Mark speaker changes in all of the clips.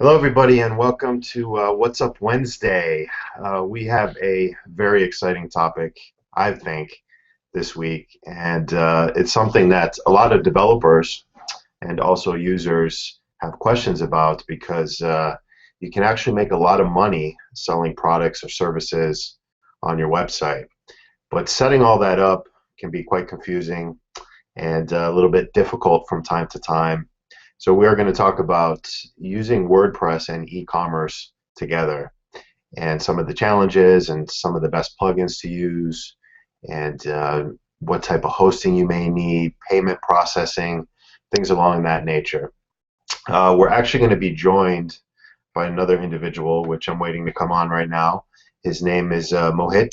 Speaker 1: Hello, everybody, and welcome to What's Up Wednesday. We have a very exciting topic, I think, this week, and it's something that a lot of developers and also users have questions about because you can actually make a lot of money selling products or services on your website. But setting all that up can be quite confusing and a little bit difficult from time to time. So we are going to talk about using WordPress and e-commerce together and some of the challenges and some of the best plugins to use and what type of hosting you may need, payment processing, things along that nature. We're actually going to be joined by another individual, which I'm waiting to come on right now. His name is Mohit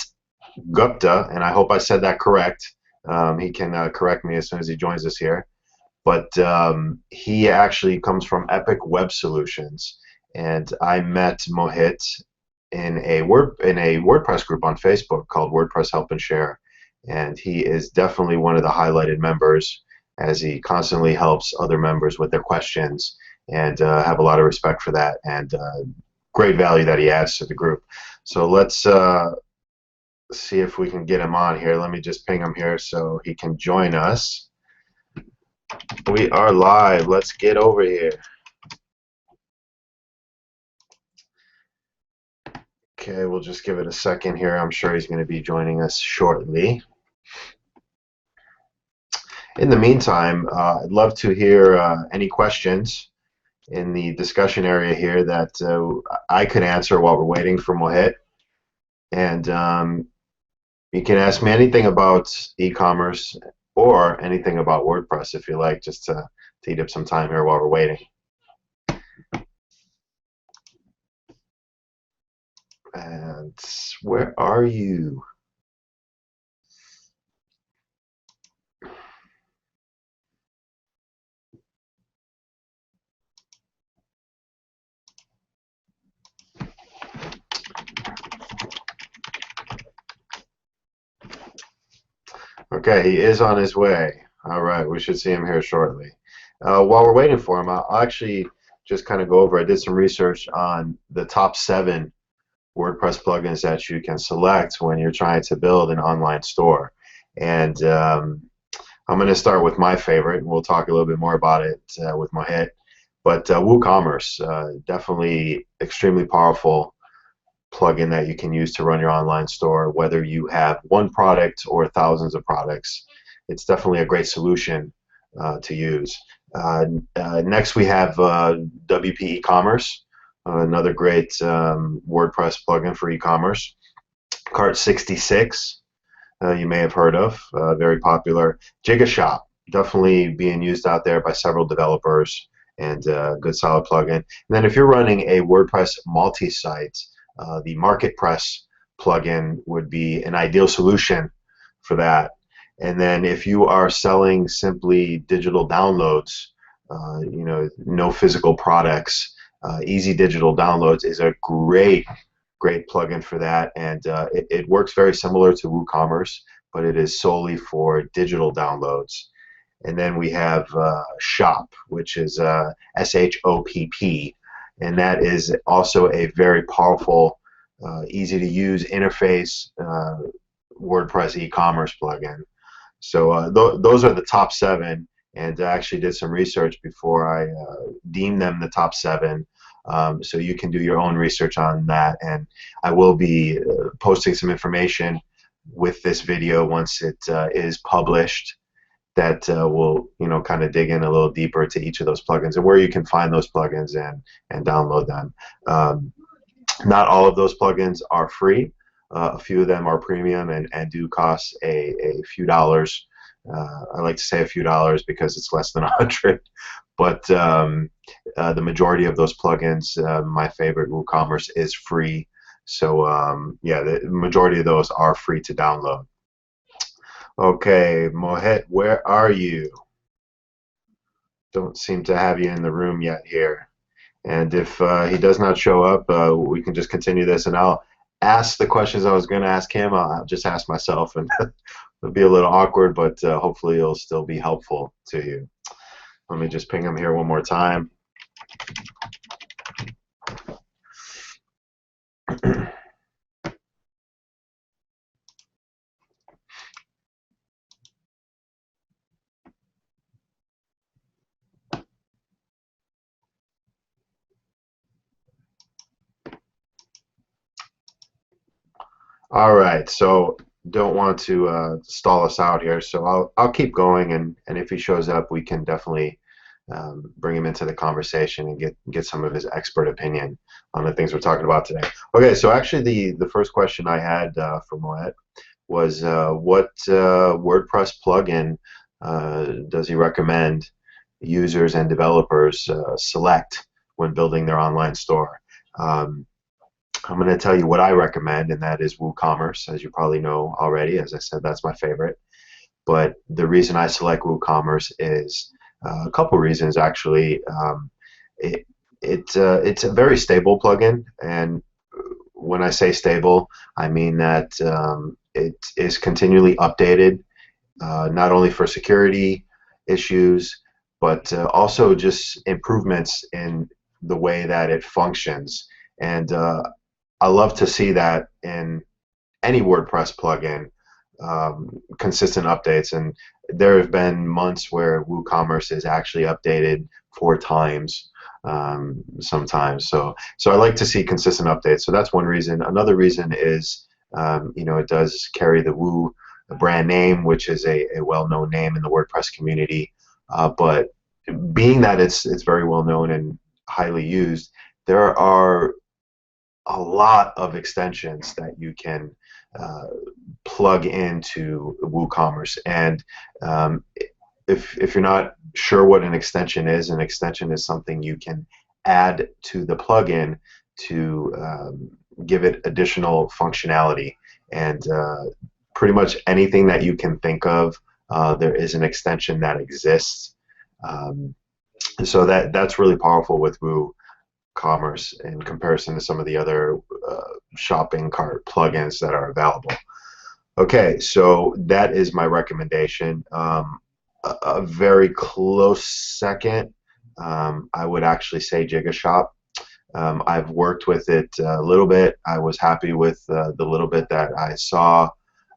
Speaker 1: Gupta, and I hope I said that correct. He can correct me as soon as he joins us here. But he actually comes from Epic Web Solutions, and I met Mohit in a WordPress group on Facebook called WordPress Help and Share, and he is definitely one of the highlighted members as he constantly helps other members with their questions, and have a lot of respect for that and great value that he adds to the group. So let's see if we can get him on here. Let me just ping him here so he can join us. We are live. Let's get over here. Okay, we'll just give it a second here. I'm sure he's going to be joining us shortly. In the meantime, I'd love to hear any questions in the discussion area here that I could answer while we're waiting for Mohit. And you can ask me anything about e-commerce or anything about WordPress if you like, just to eat up some time here while we're waiting. And where are you? Okay, he is on his way. All right, we should see him here shortly. While we're waiting for him, I'll actually just kind of go over. I did some research on the top 7 WordPress plugins that you can select when you're trying to build an online store. And I'm going to start with my favorite, and we'll talk a little bit more about it with Mohit. But Woocommerce, definitely extremely powerful plugin that you can use to run your online store, whether you have one product or thousands of products. It's definitely a great solution to use. Next we have WP E-Commerce, another great WordPress plugin for e-commerce. Cart 66, you may have heard of, very popular. Shop, definitely being used out there by several developers, and good solid plugin. And then if you're running a WordPress multi-site, the MarketPress plugin would be an ideal solution for that. And then if you are selling simply digital downloads, no physical products, Easy Digital Downloads is a great plugin for that, and it works very similar to WooCommerce, but it is solely for digital downloads. And then we have Shop, which is SHOPP, and that is also a very powerful, easy to use interface WordPress e-commerce plugin. So those are the top 7, and I actually did some research before I deemed them the top 7. So you can do your own research on that, and I will be posting some information with this video once it is published that will kind of dig in a little deeper to each of those plugins and where you can find those plugins and download them. Not all of those plugins are free. A few of them are premium and do cost a few dollars. I like to say a few dollars because it's less than 100. But the majority of those plugins, my favorite, WooCommerce, is free. So yeah, the majority of those are free to download. Okay, Mohit, where are you? Don't seem to have you in the room yet here. And if he does not show up, we can just continue this, and I'll ask the questions I was going to ask him. I'll just ask myself, and it'll be a little awkward, but hopefully it'll still be helpful to you. Let me just ping him here one more time. All right, so don't want to stall us out here, so I'll keep going, and if he shows up, we can definitely bring him into the conversation and get some of his expert opinion on the things we're talking about today. Okay, so actually the first question I had for Moet was what WordPress plugin does he recommend users and developers select when building their online store? Um, I'm going to tell you what I recommend, and that is WooCommerce, as you probably know already. As I said, that's my favorite. But the reason I select WooCommerce is a couple reasons, actually. It, it's a very stable plugin, and when I say stable, I mean that it is continually updated, not only for security issues, but also just improvements in the way that it functions. And I love to see that in any WordPress plugin, consistent updates. And there have been months where WooCommerce is actually updated 4 times sometimes. So I like to see consistent updates. So that's one reason. Another reason is, it does carry the Woo brand name, which is a well-known name in the WordPress community. But being that it's very well known and highly used, there are a lot of extensions that you can uh, plug into WooCommerce. And if you're not sure what an extension is something you can add to the plugin to give it additional functionality. And pretty much anything that you can think of, there is an extension that exists. Um, so that's really powerful with WooCommerce in comparison to some of the other shopping cart plugins that are available. Okay, so that is my recommendation. A very close second, I would actually say Gigashop. I've worked with it a little bit. I was happy with the little bit that I saw,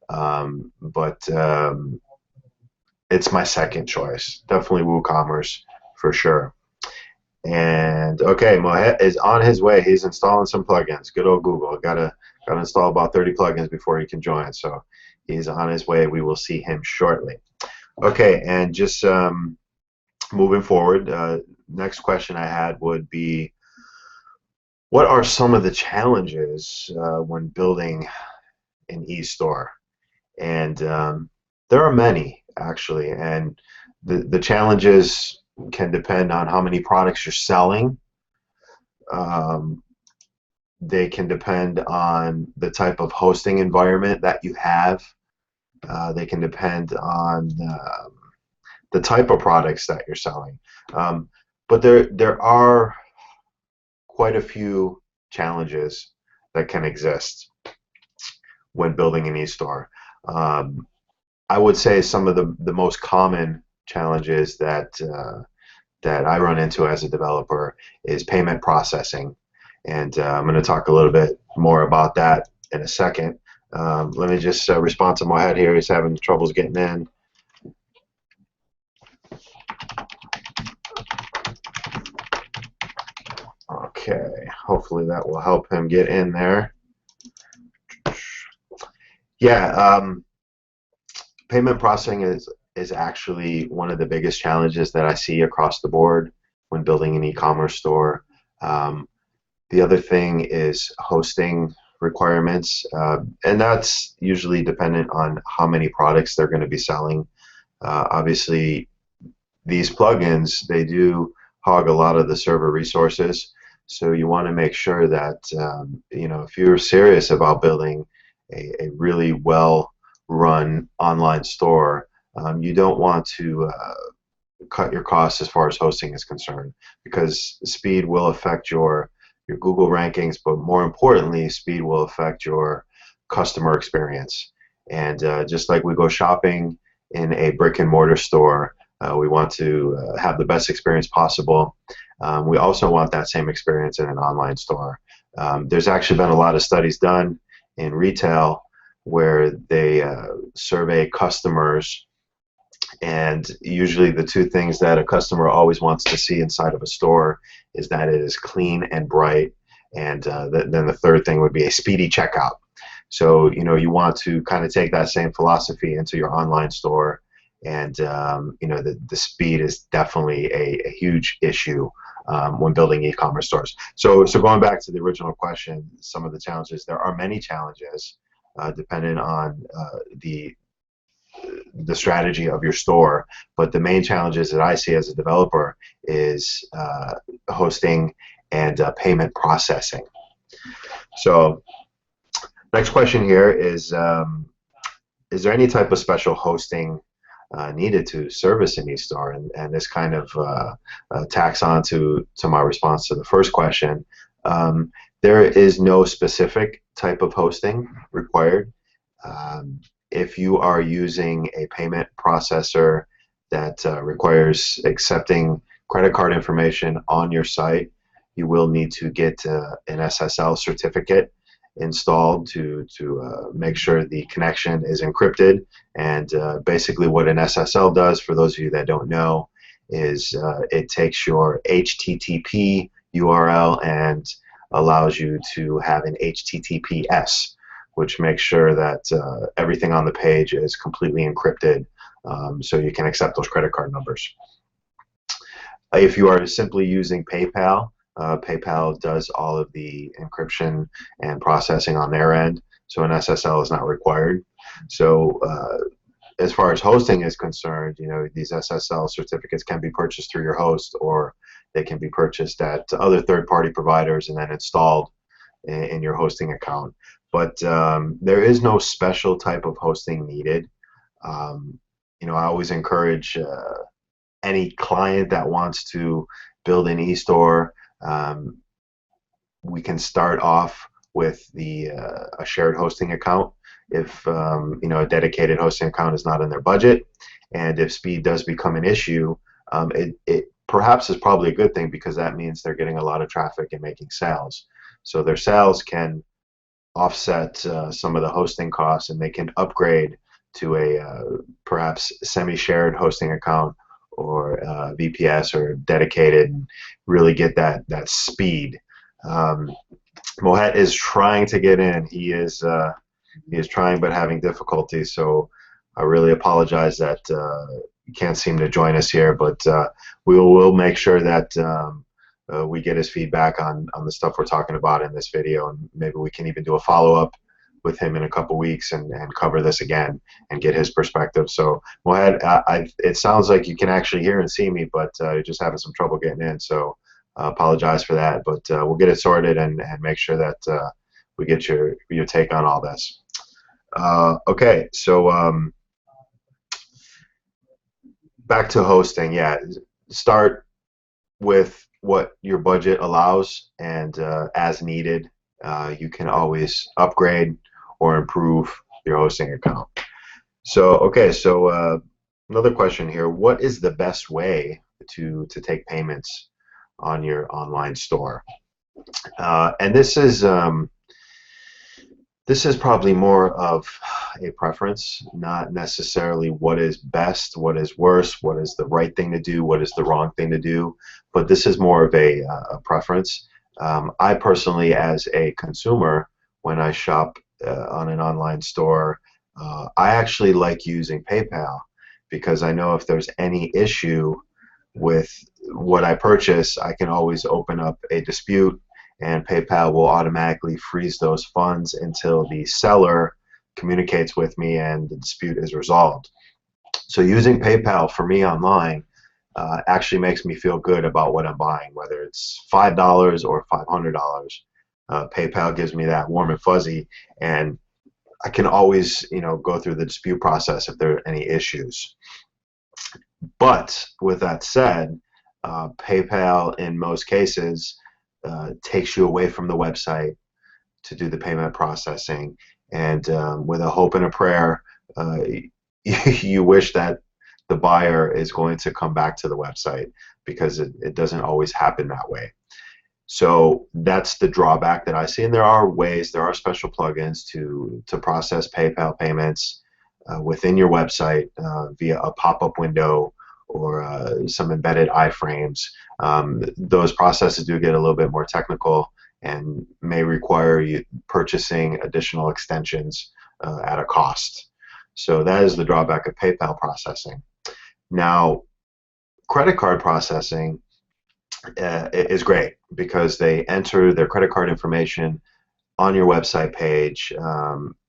Speaker 1: but it's my second choice. Definitely WooCommerce for sure. And okay, Mohet is on his way. He's installing some plugins. Good old Google. Gotta install about 30 plugins before he can join. So he's on his way. We will see him shortly. Okay, and just moving forward, next question I had would be, what are some of the challenges when building an e-store? And there are many, actually, and the challenges can depend on how many products you're selling. Um, they can depend on the type of hosting environment that you have. They can depend on the type of products that you're selling. But there are quite a few challenges that can exist when building an e-store. I would say some of the most common challenges that I run into as a developer is payment processing, and I'm going to talk a little bit more about that in a second. Let me just respond to Mohed here. He's having troubles getting in. Okay, hopefully that will help him get in there. Yeah, payment processing is actually one of the biggest challenges that I see across the board when building an e-commerce store. The other thing is hosting requirements, and that's usually dependent on how many products they're going to be selling. Obviously, these plugins, they do hog a lot of the server resources, so you want to make sure that if you're serious about building a really well-run online store, you don't want to cut your costs as far as hosting is concerned, because speed will affect your Google rankings, but more importantly, speed will affect your customer experience. And just like we go shopping in a brick and mortar store, we want to have the best experience possible. We also want that same experience in an online store. There's actually been a lot of studies done in retail where they survey customers, and usually the two things that a customer always wants to see inside of a store is that it is clean and bright, and then the third thing would be a speedy checkout. So you want to kind of take that same philosophy into your online store, and the speed is definitely a huge issue when building e-commerce stores. So going back to the original question, some of the challenges, there are many challenges depending on the strategy of your store, but the main challenges that I see as a developer is hosting and payment processing. So next question here is there any type of special hosting needed to service an e-store? And this kind of tacks on to my response to the first question. There is no specific type of hosting required. If you are using a payment processor that requires accepting credit card information on your site, you will need to get an SSL certificate installed to make sure the connection is encrypted. And basically what an SSL does, for those of you that don't know, is it takes your HTTP URL and allows you to have an HTTPS, which makes sure that everything on the page is completely encrypted, so you can accept those credit card numbers. If you are simply using PayPal, PayPal does all of the encryption and processing on their end, so an SSL is not required. So as far as hosting is concerned, these SSL certificates can be purchased through your host, or they can be purchased at other third-party providers and then installed in your hosting account. But there is no special type of hosting needed. I always encourage any client that wants to build an e-store, we can start off with a shared hosting account if a dedicated hosting account is not in their budget. And if speed does become an issue, it perhaps is probably a good thing, because that means they're getting a lot of traffic and making sales. So their sales can offset some of the hosting costs, and they can upgrade to a perhaps semi-shared hosting account or VPS or dedicated, and really get that speed. Mohet is trying to get in. He is trying but having difficulty. So I really apologize that you can't seem to join us here, but we will make sure that we get his feedback on the stuff we're talking about in this video, and maybe we can even do a follow-up with him in a couple weeks and cover this again and get his perspective. So Mohed, it sounds like you can actually hear and see me, but you're just having some trouble getting in, so apologize for that, but we'll get it sorted and make sure that we get your take on all this. Okay, so back to hosting. Yeah, start with what your budget allows, and as needed, you can always upgrade or improve your hosting account. So okay, so another question here: what is the best way to take payments on your online store? And this is probably more of a preference, not necessarily what is best, what is worse, what is the right thing to do, what is the wrong thing to do, but this is more of a preference. I personally, as a consumer, when I shop on an online store, I actually like using PayPal, because I know if there's any issue with what I purchase, I can always open up a dispute, and PayPal will automatically freeze those funds until the seller communicates with me and the dispute is resolved. So using PayPal for me online actually makes me feel good about what I'm buying, whether it's $5 or $500. PayPal gives me that warm and fuzzy, and I can always go through the dispute process if there are any issues. But with that said, PayPal in most cases takes you away from the website to do the payment processing, and with a hope and a prayer, you wish that the buyer is going to come back to the website, because it doesn't always happen that way. So that's the drawback that I see, and there are special plugins to process PayPal payments within your website via a pop-up window or some embedded iframes. Those processes do get a little bit more technical, and may require you purchasing additional extensions at a cost. So that is the drawback of PayPal processing. Now, credit card processing is great because they enter their credit card information on your website page,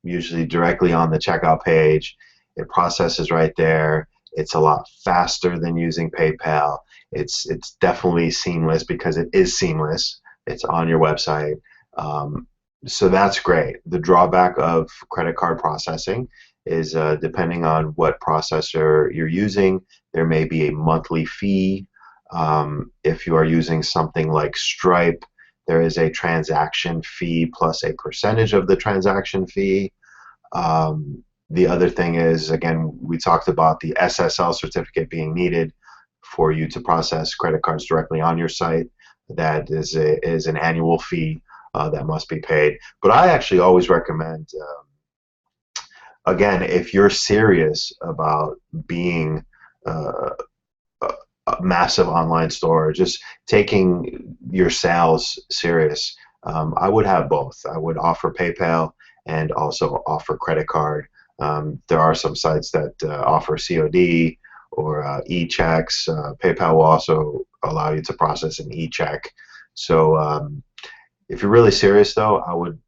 Speaker 1: usually directly on the checkout page. It processes right there. It's a lot faster than using PayPal. It's definitely seamless because it is seamless. It's on your website. So that's great. The drawback of credit card processing is depending on what processor you're using, there may be a monthly fee. If you are using something like Stripe, there is a transaction fee plus a percentage of the transaction fee. The other thing is, again, we talked about the SSL certificate being needed for you to process credit cards directly on your site. That is an annual fee that must be paid. But I actually always recommend, again, if you're serious about being a massive online store, just taking your sales serious, I would have both. I would offer PayPal and also offer credit card. There are some sites that offer COD or e-checks. PayPal will also allow you to process an e-check. So if you're really serious, though,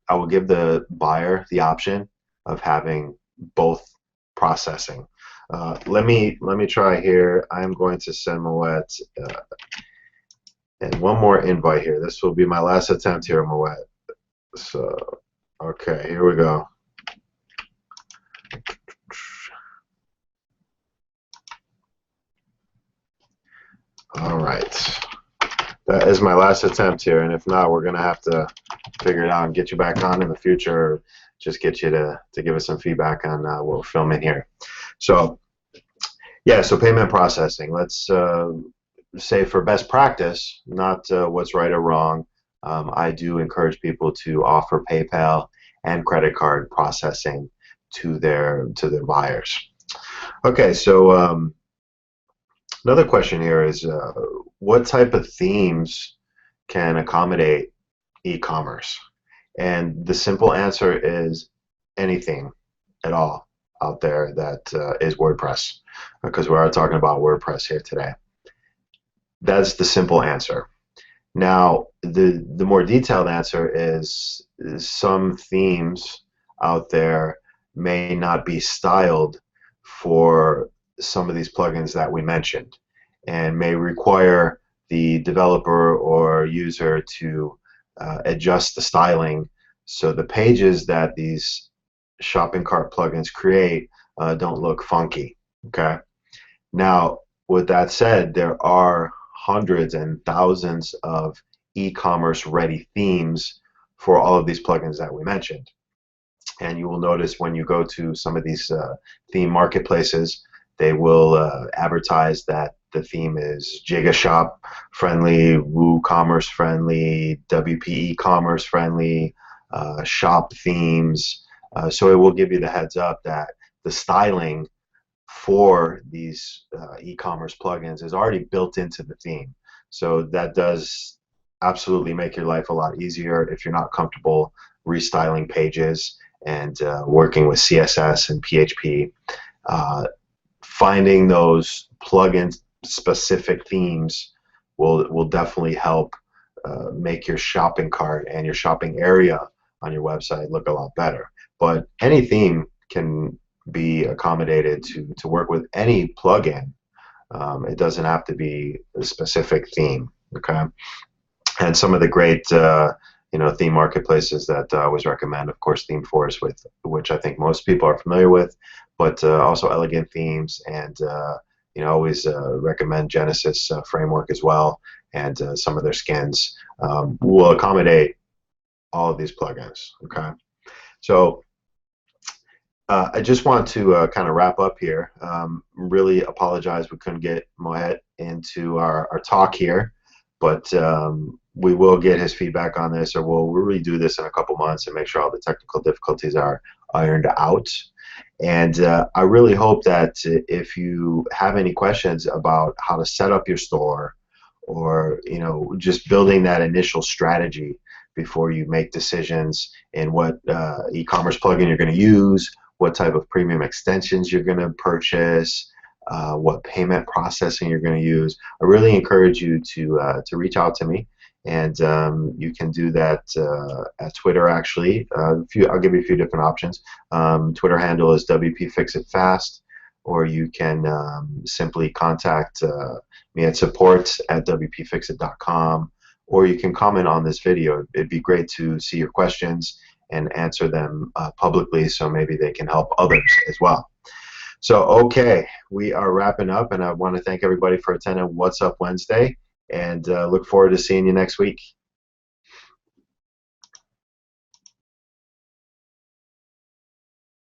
Speaker 1: I would give the buyer the option of having both processing. Let me try here. I'm going to send Moet and one more invite here. This will be my last attempt here, Moet. So, okay, here we go. All right. That is my last attempt here, and if not, we're going to have to figure it out and get you back on in the future, or just get you to give us some feedback on what we're filming here. So, yeah, so payment processing. Let's say for best practice, not what's right or wrong, I do encourage people to offer PayPal and credit card processing to their buyers. Okay, so another question here is what type of themes can accommodate e-commerce? And the simple answer is anything at all out there that is WordPress, because we are talking about WordPress here today. That's the simple answer. Now, the more detailed answer is some themes out there may not be styled for some of these plugins that we mentioned, and may require the developer or user to adjust the styling so the pages that these shopping cart plugins create don't look funky. Okay. Now, with that said, there are hundreds and thousands of e-commerce ready themes for all of these plugins that we mentioned. And you will notice when you go to some of these theme marketplaces, they will advertise that the theme is Gigashop friendly, Woocommerce friendly, WP E-Commerce friendly, shop themes. So it will give you the heads up that the styling for these e-commerce plugins is already built into the theme. So that does absolutely make your life a lot easier if you're not comfortable restyling pages and working with CSS and PHP. Finding those plugin specific themes will definitely help make your shopping cart and your shopping area on your website look a lot better. But any theme can be accommodated to work with any plugin. It doesn't have to be a specific theme. Okay, and some of the great theme marketplaces that I always recommend, of course, ThemeForce, with which I think most people are familiar with, but also Elegant Themes, and always recommend Genesis Framework as well, and some of their skins will accommodate all of these plugins. Okay, so I just want to kind of wrap up here. Really apologize we couldn't get Moet into our talk here, but we will get his feedback on this, or we'll redo this in a couple months and make sure all the technical difficulties are ironed out. And I really hope that if you have any questions about how to set up your store, or just building that initial strategy before you make decisions in what e-commerce plugin you're going to use, what type of premium extensions you're going to purchase, what payment processing you're going to use. I really encourage you to reach out to me, and you can do that at Twitter. Actually, I'll give you a few different options. Twitter handle is WPFixItFast, or you can simply contact me at support@wpfixit.com, or you can comment on this video. It'd be great to see your questions and answer them publicly, so maybe they can help others as well. So, okay, we are wrapping up, and I want to thank everybody for attending What's Up Wednesday, and look forward to seeing you next week.